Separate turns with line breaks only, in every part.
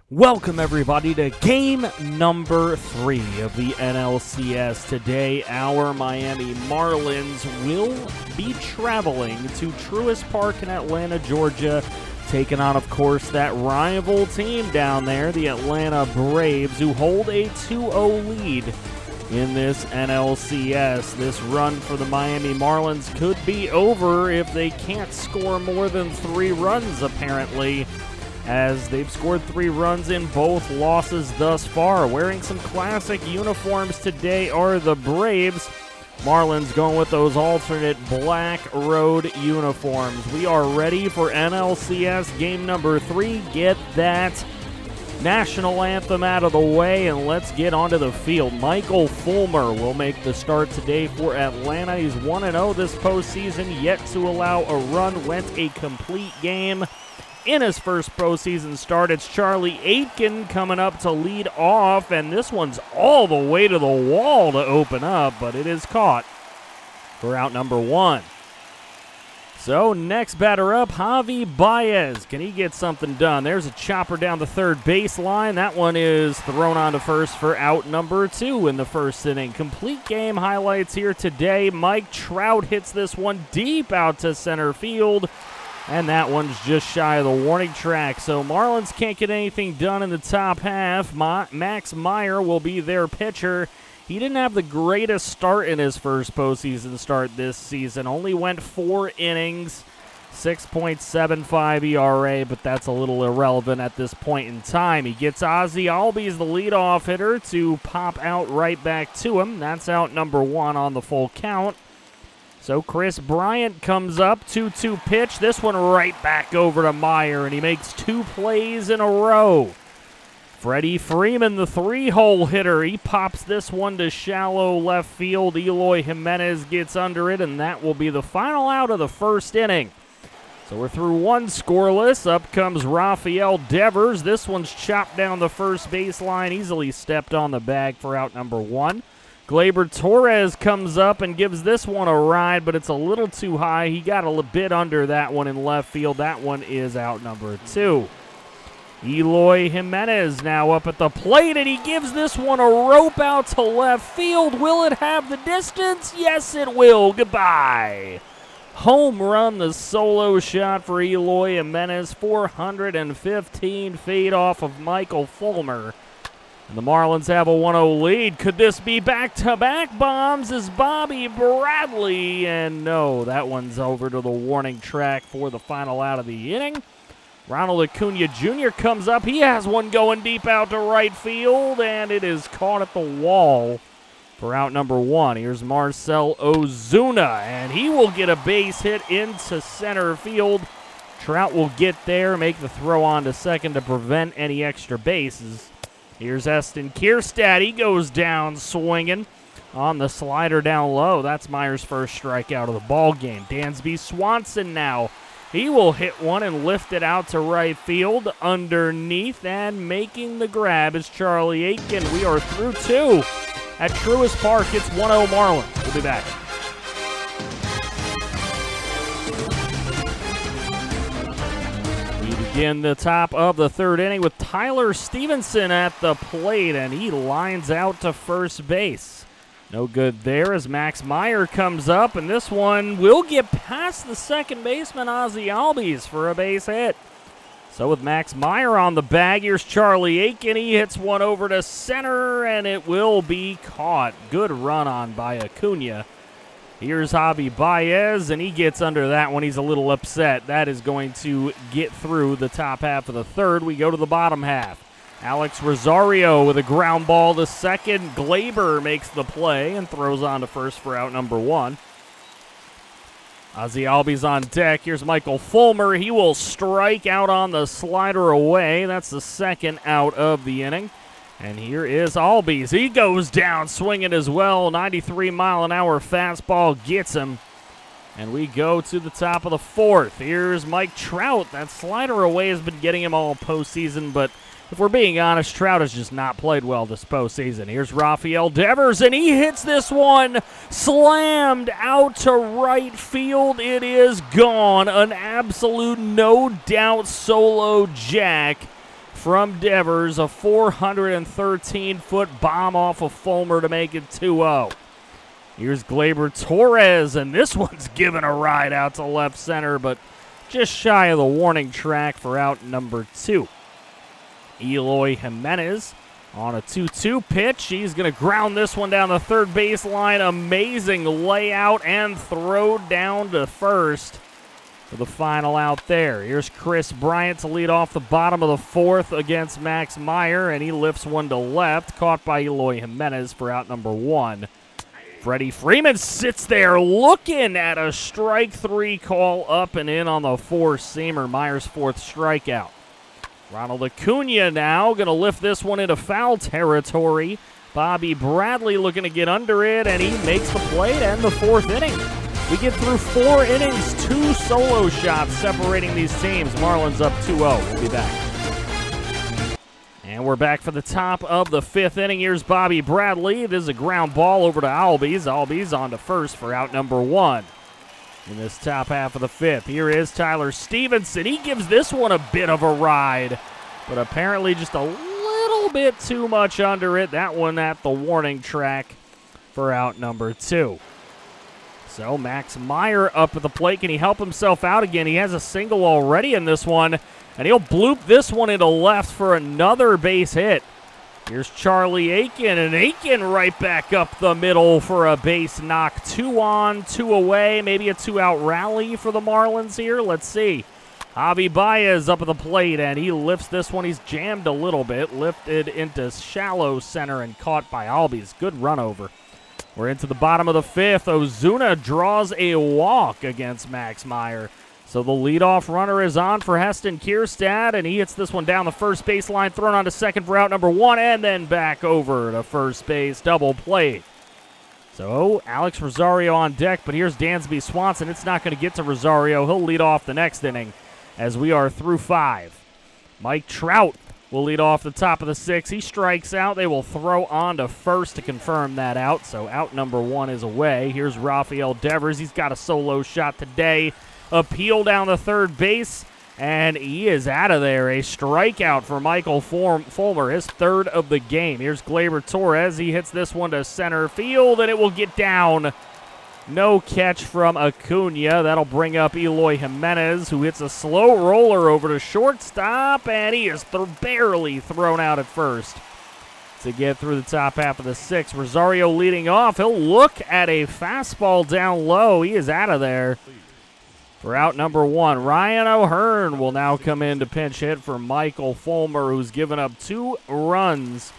Welcome, everybody, to game number 3 of the NLCS. Today, our Miami Marlins will be traveling to Truist Park in Atlanta, Georgia, taking on, of course, that rival team down there, the Atlanta Braves, who hold a 2-0 lead in this NLCS. This run for the Miami Marlins could be over if they can't score more than 3 runs, apparently, as they've scored 3 runs in both losses thus far. Wearing some classic uniforms today are the Braves. Marlins going with those alternate black road uniforms. We are ready for NLCS game number 3. Get that national anthem out of the way, and let's get onto the field. Michael Fulmer will make the start today for Atlanta. He's 1-0 this postseason, yet to allow a run, went a complete game in his first postseason start. It's Charlie Aitken coming up to lead off, and this one's all the way to the wall to open up, but it is caught for out number 1. So next batter up, Javi Baez. Can he get something done? There's a chopper down the third baseline. That one is thrown on to first for out number 2 in the first inning. Complete game highlights here today. Mike Trout hits this one deep out to center field, and that one's just shy of the warning track. So Marlins can't get anything done in the top half. Max Meyer will be their pitcher. He didn't have the greatest start in his first postseason start this season. Only went 4 innings, 6.75 ERA, but that's a little irrelevant at this point in time. He gets Ozzie Albies, the leadoff hitter, to pop out right back to him. That's out number 1 on the full count. So Chris Bryant comes up, 2-2 pitch. This one right back over to Meyer, and he makes 2 plays in a row. Freddie Freeman, the 3-hole hitter, he pops this one to shallow left field. Eloy Jimenez gets under it, and that will be the final out of the first inning. So we're through 1 scoreless. Up comes Rafael Devers. This one's chopped down the first baseline, easily stepped on the bag for out number 1. Gleyber Torres comes up and gives this one a ride, but it's a little too high. He got a bit under that one in left field. That one is out number 2. Eloy Jimenez now up at the plate, and he gives this one a rope out to left field. Will it have the distance? Yes, it will. Goodbye. Home run, the solo shot for Eloy Jimenez, 415 feet off of Michael Fulmer. And the Marlins have a 1-0 lead. Could this be back-to-back bombs? Is Bobby Bradley? And no, that one's over to the warning track for the final out of the inning. Ronald Acuna Jr. comes up. He has one going deep out to right field, and it is caught at the wall for out number 1. Here's Marcell Ozuna, and he will get a base hit into center field. Trout will get there, make the throw on to second to prevent any extra bases. Here's Eston Kierstad. He goes down swinging on the slider down low. That's Meyer's first strikeout of the ball game. Dansby Swanson now. He will hit one and lift it out to right field underneath, and making the grab is Charlie Aitken. We are through 2 at Truist Park. It's 1-0 Marlins. We'll be back. In the top of the 3rd inning with Tyler Stevenson at the plate, and he lines out to first base. No good there as Max Meyer comes up, and this one will get past the second baseman, Ozzie Albies, for a base hit. So with Max Meyer on the bag, here's Charlie Aitken. He hits one over to center, and it will be caught. Good run on by Acuna. Here's Javi Baez, and he gets under that one. He's a little upset. That is going to get through the top half of the 3rd. We go to the bottom half. Alex Rosario with a ground ball to second. Gleyber makes the play and throws on to first for out number 1. Ozzie Albies on deck. Here's Michael Fulmer. He will strike out on the slider away. That's the 2nd out of the inning. And here is Albies. He goes down swinging as well. 93-mile-an-hour fastball gets him. And we go to the top of the 4th. Here's Mike Trout. That slider away has been getting him all postseason, but if we're being honest, Trout has just not played well this postseason. Here's Rafael Devers, and he hits this one slammed out to right field. It is gone. An absolute no-doubt solo jack from Devers, a 413-foot bomb off of Fulmer to make it 2-0. Here's Gleyber Torres, and this one's given a ride out to left center, but just shy of the warning track for out number 2. Eloy Jimenez on a 2-2 pitch. He's going to ground this one down the third baseline. Amazing layout and throw down to first for the final out there. Here's Chris Bryant to lead off the bottom of the fourth against Max Meyer, and he lifts one to left, caught by Eloy Jimenez for out number 1. Freddie Freeman sits there looking at a strike 3 call up and in on the four-seamer. Meyer's 4th strikeout. Ronald Acuna now going to lift this one into foul territory. Bobby Bradley looking to get under it, and he makes the play to end the 4th inning. We get through 4 innings, 2 solo shots separating these teams. Marlins up 2-0. We'll be back. And we're back for the top of the 5th inning. Here's Bobby Bradley. This is a ground ball over to Albies. Albies on to first for out number 1. In this top half of the 5th, here is Tyler Stevenson. He gives this one a bit of a ride, but apparently just a little bit too much under it. That one at the warning track for out number 2. So Max Meyer up at the plate. Can he help himself out again? He has a single already in this one, and he'll bloop this one into left for another base hit. Here's Charlie Aiken, and Aiken right back up the middle for a base knock. 2 on, 2 away, maybe a 2-out rally for the Marlins here. Let's see. Javi Baez up at the plate, and he lifts this one. He's jammed a little bit, lifted into shallow center and caught by Albies. Good run over. We're into the bottom of the 5th. Ozuna draws a walk against Max Meyer. So the leadoff runner is on for Heston Kierstad, and he hits this one down the first baseline, thrown on to second for out number 1, and then back over to first base, double play. So Alex Rosario on deck, but here's Dansby Swanson. It's not going to get to Rosario. He'll lead off the next inning as we are through 5. Mike Trout will lead off the top of the 6th. He strikes out. They will throw on to first to confirm that out. So out number 1 is away. Here's Rafael Devers. He's got a solo shot today. Appeal down the third base, and he is out of there. A strikeout for Michael Fulmer, his 3rd of the game. Here's Gleyber Torres. He hits this one to center field, and it will get down. No catch from Acuna. That'll bring up Eloy Jimenez, who hits a slow roller over to shortstop, and he is barely thrown out at first. To get through the top half of the 6th, Rosario leading off. He'll look at a fastball down low. He is out of there. For out number 1, Ryan O'Hearn will now come in to pinch hit for Michael Fulmer, who's given up 2 runs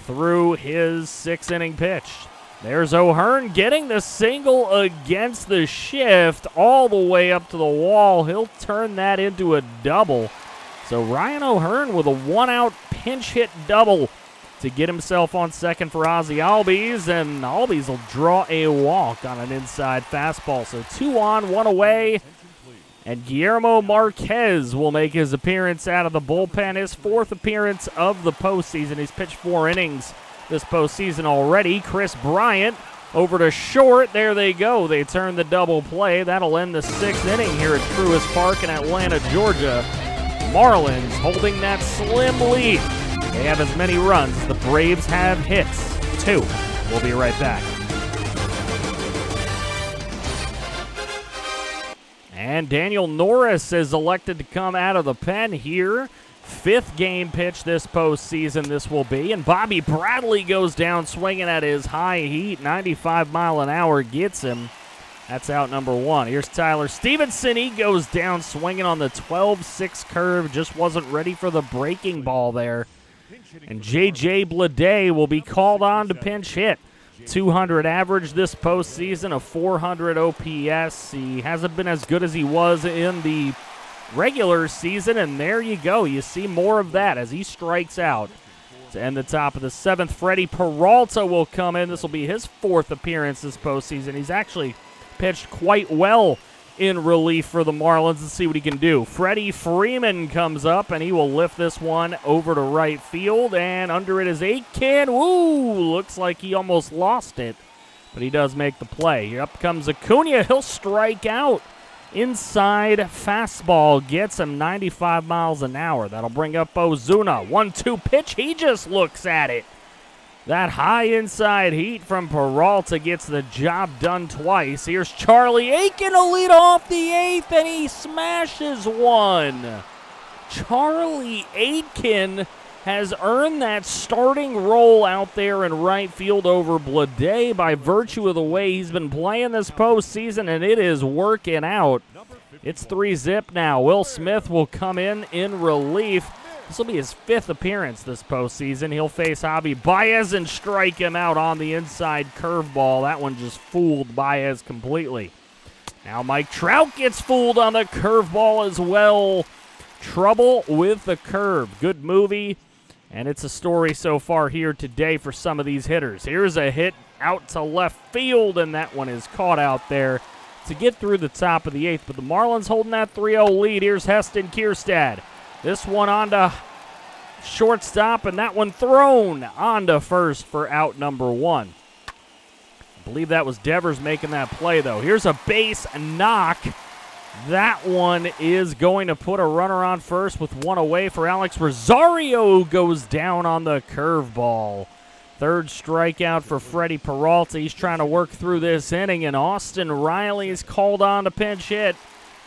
through his 6th-inning pitch. There's O'Hearn getting the single against the shift all the way up to the wall. He'll turn that into a double. So Ryan O'Hearn with a 1-out pinch hit double to get himself on second for Ozzie Albies, and Albies will draw a walk on an inside fastball. So 2 on, 1 away, and Guillermo Marquez will make his appearance out of the bullpen, his 4th appearance of the postseason. He's pitched 4 innings this postseason already. Chris Bryant over to short. There they go. They turn the double play. That'll end the 6th inning here at Truist Park in Atlanta, Georgia. Marlins holding that slim lead. They have as many runs as the Braves have hits. 2. We'll be right back. And Daniel Norris is elected to come out of the pen here. 5th game pitch this postseason this will be. And Bobby Bradley goes down swinging at his high heat. 95 mile an hour gets him. That's out number 1. Here's Tyler Stevenson. He goes down swinging on the 12-6 curve. Just wasn't ready for the breaking ball there. And J.J. Bleday will be called on to pinch hit. 200 average this postseason, a 400 OPS. He hasn't been as good as he was in the regular season, and there you go. You see more of that as he strikes out. To end the top of the 7th, Freddie Peralta will come in. This will be his 4th appearance this postseason. He's actually pitched quite well in relief for the Marlins. Let's see what he can do. Freddie Freeman comes up, and he will lift this one over to right field, and under it is Aiken. Woo! Looks like he almost lost it, but he does make the play. Up comes Acuna. He'll strike out Inside fastball gets him 95 miles an hour. That'll bring up Ozuna. 1-2 pitch. He just looks at it. That high inside heat from Peralta gets the job done twice. Here's Charlie Aiken to lead off the 8th, and he smashes one. Charlie Aiken has earned that starting role out there in right field over Blade by virtue of the way he's been playing this postseason, and it is working out. It's 3-0 now. Will Smith will come in relief. This will be his 5th appearance this postseason. He'll face Javi Baez and strike him out on the inside curveball. That one just fooled Baez completely. Now Mike Trout gets fooled on the curveball as well. Trouble with the curve. Good movie. And it's a story so far here today for some of these hitters. Here's a hit out to left field, and that one is caught out there to get through the top of the 8th. But the Marlins holding that 3-0 lead. Here's Heston Kierstad. This one onto shortstop, and that one thrown onto first for out number 1. I believe that was Devers making that play, though. Here's a base knock. That one is going to put a runner on first with one away for Alex Rosario, who goes down on the curveball. 3rd strikeout for Freddie Peralta. He's trying to work through this inning, and Austin Riley's called on to pinch hit.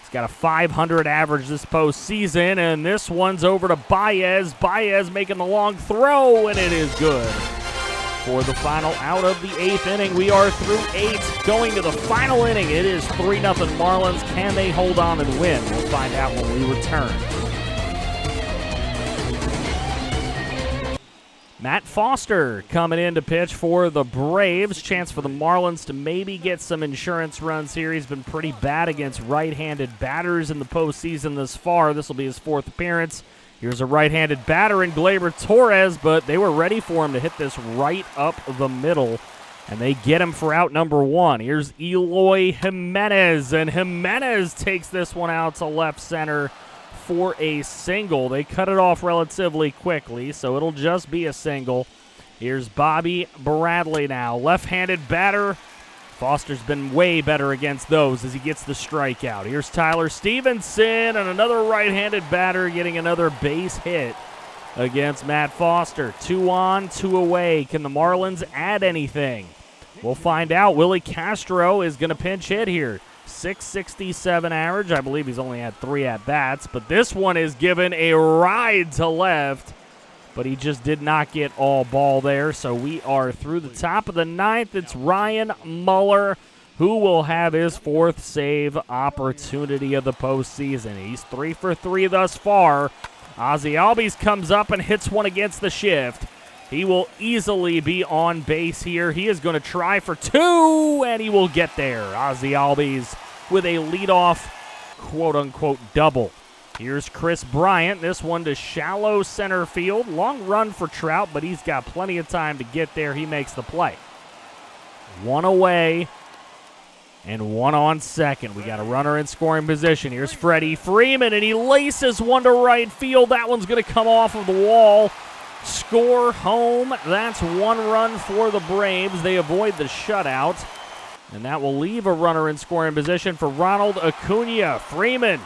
He's got a 500 average this postseason, and this one's over to Baez. Baez making the long throw, and it is good. For the final out of the 8th inning, we are through 8, going to the final inning. It is 3-0 Marlins. Can they hold on and win? We'll find out when we return. Matt Foster coming in to pitch for the Braves. Chance for the Marlins to maybe get some insurance runs here. He's been pretty bad against right-handed batters in the postseason thus far. This will be his 4th appearance. Here's a right-handed batter in Gleyber Torres, but they were ready for him to hit this right up the middle, and they get him for out number 1. Here's Eloy Jimenez, and Jimenez takes this one out to left center for a single. They cut it off relatively quickly, so it'll just be a single. Here's Bobby Bradley now. Left-handed batter. Foster's been way better against those as he gets the strikeout. Here's Tyler Stevenson, and another right-handed batter getting another base hit against Matt Foster. 2 on, 2 away. Can the Marlins add anything? We'll find out. Willie Castro is going to pinch hit here. 667 average. I believe he's only had 3 at-bats, but this one is given a ride to left, but he just did not get all ball there. So we are through the top of the 9th. It's Ryan Muller who will have his 4th save opportunity of the postseason. He's 3 for 3 thus far. Ozzie Albies comes up and hits one against the shift. He will easily be on base here. He is going to try for 2, and he will get there. Ozzie Albies with a leadoff, quote-unquote, double. Here's Chris Bryant. This one to shallow center field. Long run for Trout, but he's got plenty of time to get there. He makes the play. 1 away and 1 on second. We got a runner in scoring position. Here's Freddie Freeman, and he laces one to right field. That one's going to come off of the wall. Score home. That's 1 run for the Braves. They avoid the shutout, and that will leave a runner in scoring position for Ronald Acuna. Freeman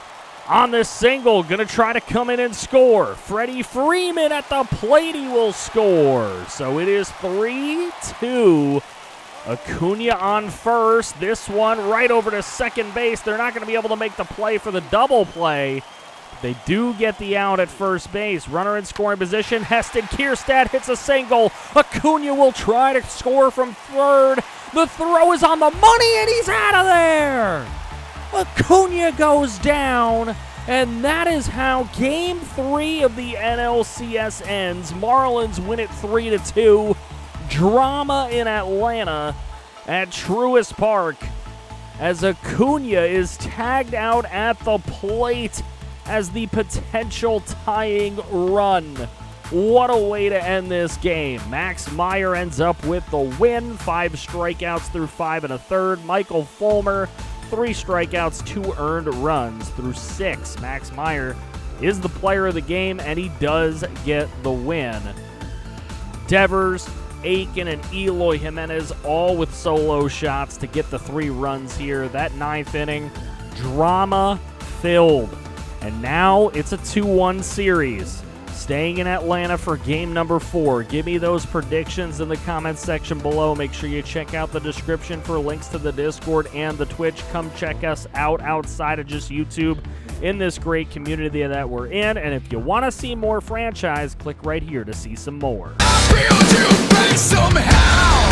on this single, going to try to come in and score. Freddie Freeman at the plate, he will score. So it is 3-2. Acuna on first. This one right over to second base. They're not going to be able to make the play for the double play. They do get the out at first base. Runner in scoring position. Heston Kierstad hits a single. Acuna will try to score from third. The throw is on the money, and he's out of there. Acuna goes down, and that is how Game 3 of the NLCS ends. Marlins win it 3-2. Drama in Atlanta at Truist Park as Acuna is tagged out at the plate as the potential tying run. What a way to end this game. Max Meyer ends up with the win. 5 strikeouts through 5 1/3. Michael Fulmer, 3 strikeouts, 2 earned runs through 6. Max Meyer is the player of the game, and he does get the win. Devers, Aiken, and Eloy Jimenez all with solo shots to get the 3 runs here. That 9th inning, drama-filled. And now it's a 2-1 series. Staying in Atlanta for game number 4. Give me those predictions in the comments section below. Make sure you check out the description for links to the Discord and the Twitch. Come check us out outside of just YouTube in this great community that we're in. And if you want to see more franchise, click right here to see some more.
I feel to break somehow.